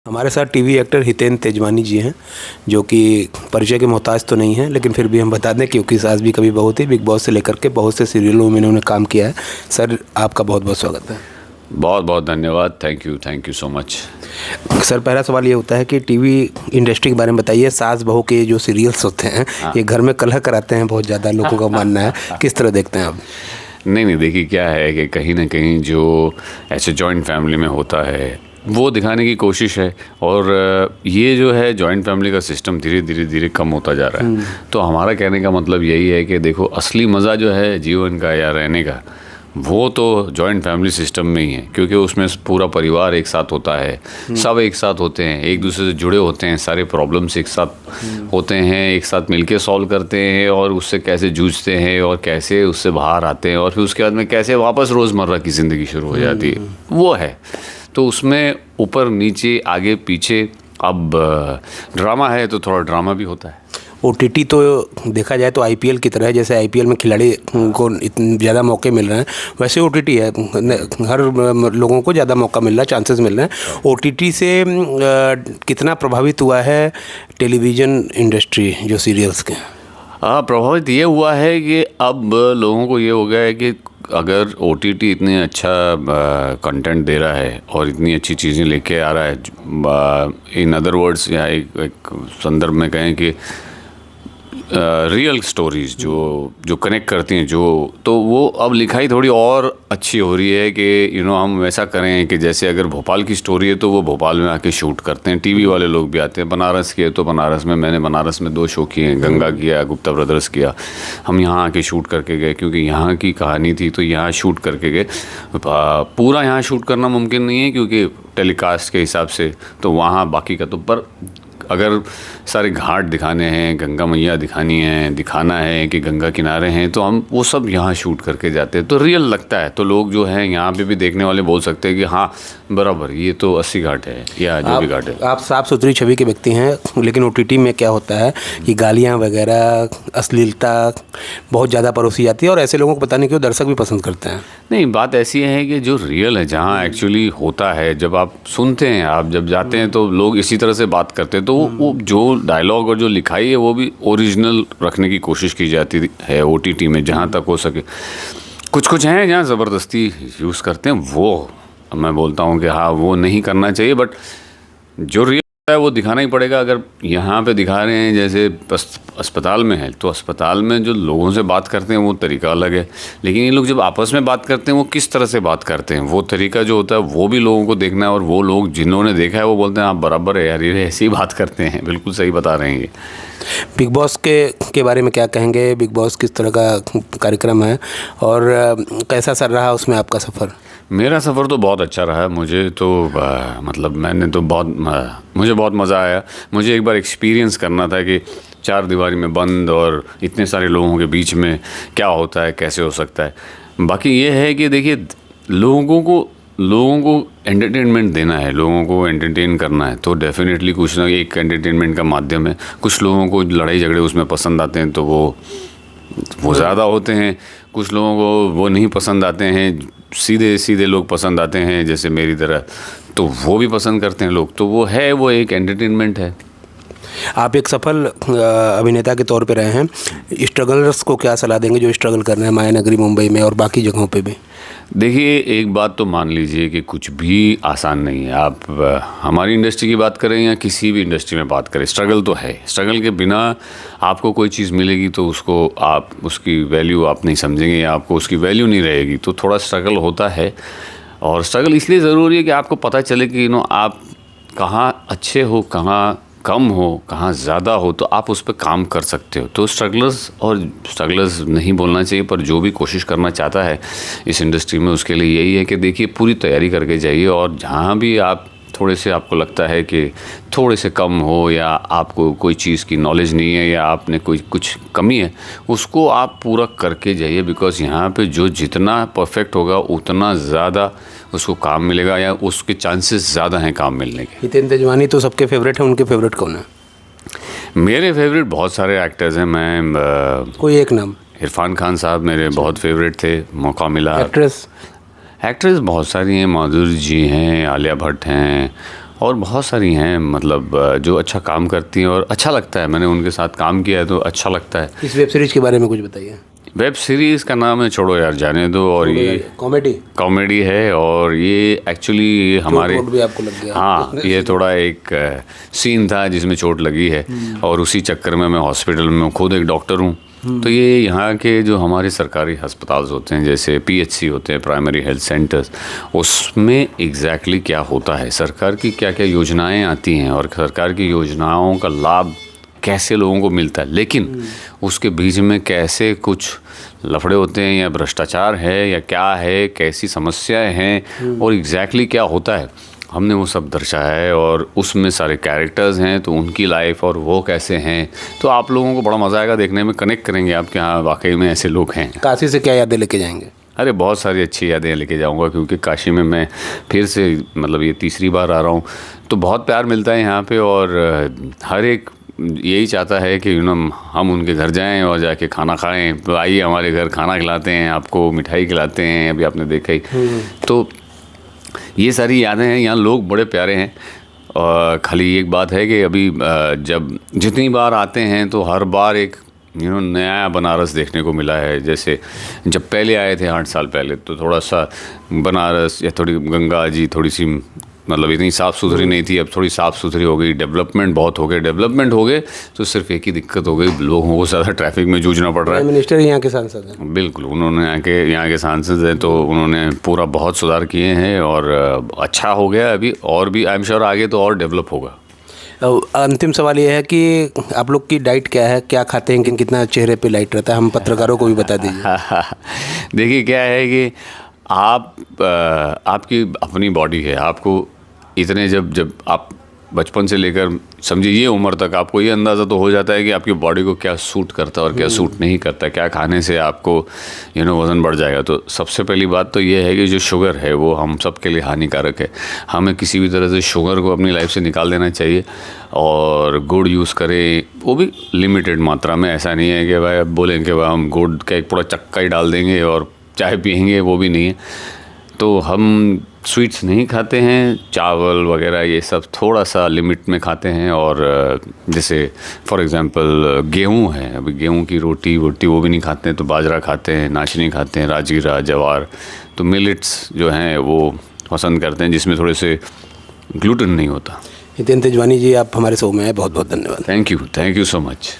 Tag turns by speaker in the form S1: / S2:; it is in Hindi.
S1: हमारे साथ टीवी एक्टर हितेन तेजवानी जी हैं, जो कि परिचय के मोहताज तो नहीं हैं, लेकिन फिर भी हम बता दें क्योंकि सास भी कभी बहू थी, बिग बॉस से लेकर के बहुत से सीरियलों में इन्होंने काम किया है। सर, आपका बहुत बहुत स्वागत है।
S2: बहुत बहुत धन्यवाद। Thank you so much.
S1: Sir, पहला सवाल ये होता है कि टीवी इंडस्ट्री के बारे में बताइए। सास बहू के जो सीरियल्स होते हैं ये घर में कलह कराते हैं, बहुत ज़्यादा लोगों का मानना है। किस तरह देखते हैं आप?
S2: नहीं, देखिए क्या है कि कहीं ना कहीं जो ऐसे जॉइंट फैमिली में होता है वो दिखाने की कोशिश है, और ये जो है जॉइंट फैमिली का सिस्टम धीरे धीरे कम होता जा रहा है। तो हमारा कहने का मतलब यही है कि देखो, असली मज़ा जो है जीवन का या रहने का, वो तो जॉइंट फैमिली सिस्टम में ही है, क्योंकि उसमें पूरा परिवार एक साथ होता है, सब एक साथ होते हैं, एक दूसरे से जुड़े होते हैं, सारे प्रॉब्लम्स एक साथ होते हैं, एक साथ मिलके सॉल्व करते हैं, और उससे कैसे जूझते हैं और कैसे उससे बाहर आते हैं, और फिर उसके बाद में कैसे वापस रोज़मर्रा की ज़िंदगी शुरू हो जाती है, वो है। तो उसमें ऊपर नीचे आगे पीछे, अब ड्रामा है तो थोड़ा ड्रामा भी होता है।
S1: OTT तो देखा जाए तो IPL की तरह है। जैसे IPL में खिलाड़ी को इतने ज़्यादा मौके मिल रहे हैं, वैसे OTT है, हर लोगों को ज़्यादा मौका मिल रहा है, चांसेस मिल रहे हैं। OTT से कितना प्रभावित हुआ है टेलीविज़न इंडस्ट्री जो सीरियल्स के?
S2: प्रभावित ये हुआ है कि अब लोगों को ये हो गया है कि अगर OTT इतने अच्छा कंटेंट दे रहा है और इतनी अच्छी चीज़ें लेके आ रहा है, इन अदर वर्ड्स या एक संदर्भ में कहें कि रियल स्टोरीज़ जो कनेक्ट करती हैं, तो वो अब लिखाई थोड़ी और अच्छी हो रही है कि हम वैसा करें कि जैसे अगर भोपाल की स्टोरी है तो वो भोपाल में आके शूट करते हैं। टीवी वाले लोग भी आते हैं। बनारस के तो बनारस में, मैंने बनारस में 2 शो किए हैं, गंगा किया, गुप्ता ब्रदर्स किया। हम यहाँ आके शूट करके गए क्योंकि यहाँ की कहानी थी, तो यहाँ शूट करके गए। पूरा यहाँ शूट करना मुमकिन नहीं है क्योंकि टेलीकास्ट के हिसाब से, तो वहाँ बाकी का तो, पर अगर सारे घाट दिखाने हैं, गंगा मैया दिखाना है कि गंगा किनारे हैं, तो हम वो सब यहाँ शूट करके जाते हैं, तो रियल लगता है। तो लोग जो हैं यहाँ पे भी देखने वाले बोल सकते हैं कि हाँ बराबर, ये तो 80 घाट है या जो भी घाट है।
S1: आप साफ़ सुथरी छवि के व्यक्ति हैं, लेकिन OTT में क्या होता है कि गालियाँ वगैरह, अश्लीलता बहुत ज़्यादा परोसी जाती है, और ऐसे लोगों को पता नहीं क्यों दर्शक भी पसंद करते हैं।
S2: नहीं, बात ऐसी है कि जो रियल है, जहाँ एक्चुअली होता है, जब आप सुनते हैं, आप जब जाते हैं तो लोग इसी तरह से बात करते हैं, तो वो जो डायलॉग और जो लिखाई है वो भी ओरिजिनल रखने की कोशिश की जाती है OTT में, जहाँ तक हो सके। कुछ हैं जहाँ ज़बरदस्ती यूज़ करते हैं, वो मैं बोलता हूँ कि हाँ, वो नहीं करना चाहिए, बट जो रियल है वो दिखाना ही पड़ेगा। अगर यहाँ पे दिखा रहे हैं जैसे अस्पताल में है, तो अस्पताल में जो लोगों से बात करते हैं वो तरीका अलग है, लेकिन ये लोग जब आपस में बात करते हैं वो किस तरह से बात करते हैं, वो तरीका जो होता है वो भी लोगों को देखना है, और वो लोग जिन्होंने देखा है वो बोलते हैं आप बराबर है यार, ये ऐसी ही बात करते हैं। बिल्कुल सही बता रहे हैं ये।
S1: बिग बॉस के बारे में क्या कहेंगे? बिग बॉस किस तरह का कार्यक्रम है और कैसा सर रहा उसमें आपका सफ़र?
S2: मेरा सफ़र तो बहुत अच्छा रहा है। मुझे तो मतलब मुझे बहुत मज़ा आया। मुझे एक बार एक्सपीरियंस करना था कि 4 दीवारी में बंद और इतने सारे लोगों के बीच में क्या होता है, कैसे हो सकता है। बाकी ये है कि देखिए, लोगों को एंटरटेनमेंट देना है, लोगों को एंटरटेन करना है, तो डेफिनेटली कुछ ना एक एंटरटेनमेंट का माध्यम है। कुछ लोगों को लड़ाई झगड़े उसमें पसंद आते हैं तो वो ज़्यादा होते हैं, कुछ लोगों को वो नहीं पसंद आते हैं, सीधे लोग पसंद आते हैं जैसे मेरी तरह, तो वो भी पसंद करते हैं लोग। तो वो एक एंटरटेनमेंट है।
S1: आप एक सफल अभिनेता के तौर पे रहे हैं, स्ट्रगलर्स को क्या सलाह देंगे जो स्ट्रगल कर रहे हैं माया नगरी मुंबई में और बाकी जगहों पे भी?
S2: देखिए, एक बात तो मान लीजिए कि कुछ भी आसान नहीं है। आप हमारी इंडस्ट्री की बात करें या किसी भी इंडस्ट्री में बात करें, स्ट्रगल तो है। स्ट्रगल के बिना आपको कोई चीज़ मिलेगी तो उसकी वैल्यू आप नहीं समझेंगे, या आपको उसकी वैल्यू नहीं रहेगी। तो थोड़ा स्ट्रगल होता है, और स्ट्रगल इसलिए ज़रूरी है कि आपको पता चले कि आप कहाँ अच्छे हो, कहाँ कम हो, कहाँ ज़्यादा हो, तो आप उस पर काम कर सकते हो। तो स्ट्रगलर्स नहीं बोलना चाहिए, पर जो भी कोशिश करना चाहता है इस इंडस्ट्री में, उसके लिए यही है कि देखिए, पूरी तैयारी करके जाइए, और जहाँ भी आप थोड़े से आपको लगता है कि थोड़े से कम हो, या आपको कोई चीज़ की नॉलेज नहीं है, या आपने कुछ कमी है, उसको आप पूरा करके जाइए। बिकॉज़ यहाँ पे जो जितना परफेक्ट होगा उतना ज़्यादा उसको काम मिलेगा, या उसके चांसेस ज़्यादा हैं काम मिलने के।
S1: हितेन तेजवानी तो सबके फेवरेट हैं, उनके फेवरेट कौन है?
S2: मेरे फेवरेट बहुत सारे एक्टर्स हैं। मैं
S1: कोई एक नाम?
S2: इरफान खान साहब मेरे बहुत फेवरेट थे, मौका मिला।
S1: एक्ट्रेस
S2: बहुत सारी हैं, माधुरी जी हैं, आलिया भट्ट हैं, और बहुत सारी हैं मतलब जो अच्छा काम करती हैं और अच्छा लगता है, मैंने उनके साथ काम किया है तो अच्छा लगता है।
S1: इस वेब सीरीज़ के बारे में कुछ बताइए।
S2: वेब सीरीज़ का नाम है छोड़ो यार जाने दो, और ये कॉमेडी है, और ये एक्चुअली हमारे
S1: चोट भी आपको लग गया?
S2: हाँ, ये थोड़ा एक सीन था जिसमें चोट लगी है और उसी चक्कर में मैं हॉस्पिटल में खुद एक डॉक्टर हूँ। तो ये यहाँ के जो हमारे सरकारी अस्पताल होते हैं जैसे पीएचसी होते हैं, प्राइमरी हेल्थ सेंटर्स, उसमें एग्जैक्टली क्या होता है, सरकार की क्या क्या योजनाएं आती हैं और सरकार की योजनाओं का लाभ कैसे लोगों को मिलता है, लेकिन उसके बीच में कैसे कुछ लफड़े होते हैं या भ्रष्टाचार है या क्या है, कैसी समस्याएं हैं और एग्जैक्टली क्या होता है, हमने वो सब दर्शाया है। और उसमें सारे कैरेक्टर्स हैं तो उनकी लाइफ और वो कैसे हैं, तो आप लोगों को बड़ा मज़ा आएगा देखने में, कनेक्ट करेंगे आप कि हाँ वाकई में ऐसे लोग हैं।
S1: काशी से क्या यादें लेके जाएंगे?
S2: अरे बहुत सारी अच्छी यादें लेके जाऊंगा, क्योंकि काशी में मैं फिर से मतलब ये तीसरी बार आ रहा हूँ, तो बहुत प्यार मिलता है यहाँ पे, और हर एक यही चाहता है कि हम उनके घर जाएं और जाके खाना खाएं। तो आइए हमारे घर, खाना खिलाते हैं आपको, मिठाई खिलाते हैं, अभी आपने देखा ही। तो ये सारी यादें हैं, यहाँ लोग बड़े प्यारे हैं। और खाली एक बात है कि अभी जब जितनी बार आते हैं तो हर बार एक नया बनारस देखने को मिला है। जैसे जब पहले आए थे 8 साल पहले तो थोड़ा सा बनारस या थोड़ी गंगा जी थोड़ी सी मतलब इतनी साफ़ सुथरी नहीं थी, अब थोड़ी साफ़ सुथरी हो गई, डेवलपमेंट बहुत हो गए तो सिर्फ एक ही दिक्कत हो गई, लोगों को ज़्यादा ट्रैफिक में जूझना पड़ रहा है।
S1: मिनिस्टर यहाँ के सांसद हैं?
S2: बिल्कुल, उन्होंने यहाँ के सांसद हैं, तो उन्होंने पूरा बहुत सुधार किए हैं और अच्छा हो गया अभी, और भी आई एम श्योर आगे तो और डेवलप होगा।
S1: अंतिम सवाल ये है कि आप लोग की डाइट क्या है, क्या खाते हैं, कितना चेहरे पे लाइट रहता है, हम पत्रकारों को भी बता दीजिए।
S2: देखिए क्या है कि आपकी अपनी बॉडी है, आपको इतने जब आप बचपन से लेकर समझिए ये उम्र तक आपको ये अंदाज़ा तो हो जाता है कि आपकी बॉडी को क्या सूट करता है और क्या सूट नहीं करता, क्या खाने से आपको वज़न बढ़ जाएगा। तो सबसे पहली बात तो ये है कि जो शुगर है वो हम सब के लिए हानिकारक है, हमें किसी भी तरह से शुगर को अपनी लाइफ से निकाल देना चाहिए। और गुड़ यूज़ करें, वो भी लिमिटेड मात्रा में, ऐसा नहीं है कि भाई अब बोलें कि भाई हम गुड़ का एक पूरा चक्का ही डाल देंगे और चाय पियेंगे, वो भी नहीं है। तो हम स्वीट्स नहीं खाते हैं, चावल वगैरह ये सब थोड़ा सा लिमिट में खाते हैं। और जैसे फॉर एग्जांपल गेहूं है, अभी गेहूं की रोटी वो भी नहीं खाते हैं, तो बाजरा खाते हैं, नाचनी खाते हैं, राजगीरा, जवार, तो मिलेट्स जो हैं वो पसंद करते हैं जिसमें थोड़े से ग्लूटेन नहीं होता।
S1: हितेन तेजवानी जी, आप हमारे शो में हैं, बहुत बहुत धन्यवाद।
S2: Thank you so much.